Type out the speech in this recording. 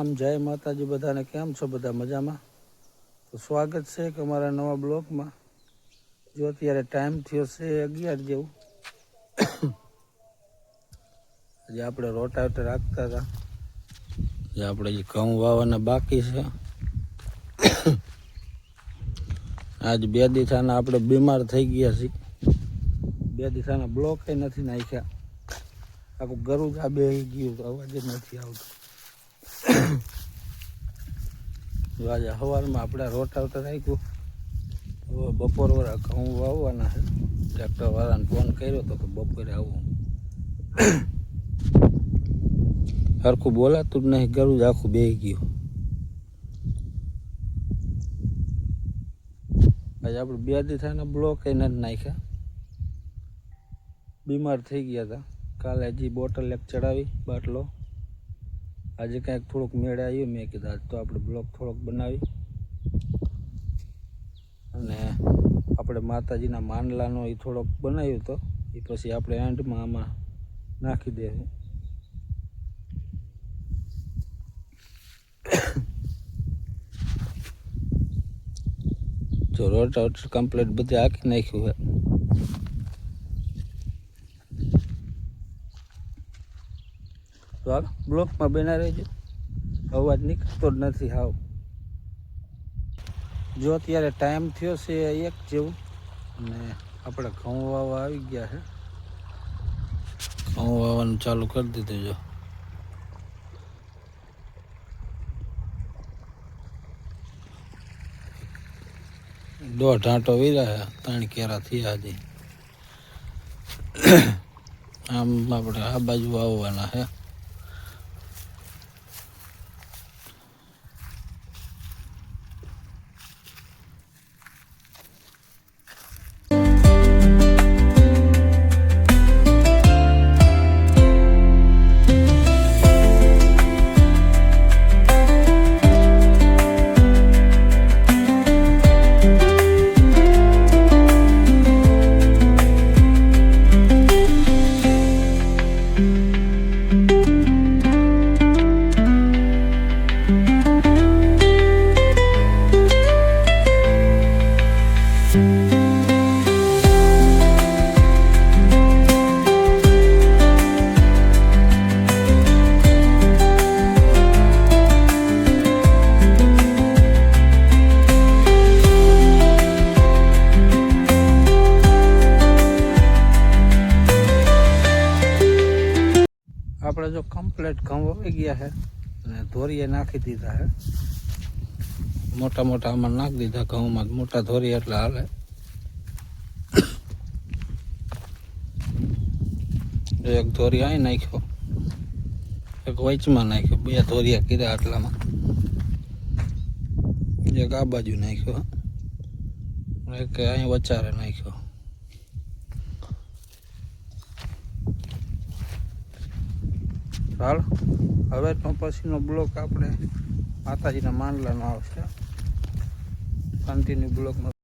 રામ જય માતાજી બધાને કેમ છો બધા મજામાં તો સ્વાગત છે કે અમારા નવા બ્લોગમાં જો અત્યારે ટાઈમ થયો છે 11 જેવું આજે આપણે રોટાવેટર રાખતા હતા જે આપણે જે ઘઉં વાવવાના બાકી છે આજ 2 દિવસના આપણે બીમાર થઈ ગયા છીએ 2 દિવસના બ્લોક નથી નાખ્યા આખું ગરું જ આ બેહી ગયું તો અવાજ જ નથી આવતો આજે સવારમાં આપણે રોટાવેટર રાખ્યું હવે બપોર વાળા ઘઉં વાવવાના છે ટ્રેક્ટર વાળાને ફોન કર્યો તો કે બપોરે આવું સરખું બોલાતું જ નહીં ગરું જ આખું બેહી ગયું આજે આપણે 2 દિવસના બ્લોક નથી નાખ્યા બીમાર થઈ ગયા હતા કાલે હજી બોટલ એક ચડાવી બાટલો આજે કંઈક થોડુંક મેળ આવ્યું મેં કીધું આજ તો આપણે બ્લોક થોડોક બનાવી અને આપણે માતાજીના માંડલાનો એ થોડોક બનાવ્યો તો એ પછી આપણે એન્ડમાં આમાં નાખી દેવું જો રોટાવેટર કમ્પ્લીટ બધે આખી નાખ્યું છે તો હાલ બ્લોકમાં બના રહેજો અવાજ નીકળતો જ નથી હાવ જો અત્યારે ટાઈમ થયો છે 1 જેવું અને આપણે ઘઉં વાવવા આવી ગયા છે ઘઉં વાવવાનું ચાલુ કરી દીધું જો દોઢ આંટો વીરા 3 કેરા થયા હજી આમ આપણે આ બાજુ વાવવાના છે આપણે જો કમ્પ્લીટ ઘઉં આવી ગયા છે અને ધોરીએ નાખી દીધા છે મોટા મોટા આમાં નાખી દીધા ઘઉંમાં મોટા ધોરી એટલે હાલે એક ધોરી અહીં નાખ્યો એક વચમાં નાખ્યો 2 ધોરિયા કીધા આટલામાં એક આ બાજુ નાખ્યો એક અહીં વચારે નાખ્યો હાલ હવે તો પછીનો બ્લોક આપણે માતાજીના માંડલાનો આવશે કન્ટિન્યુ બ્લોકમાં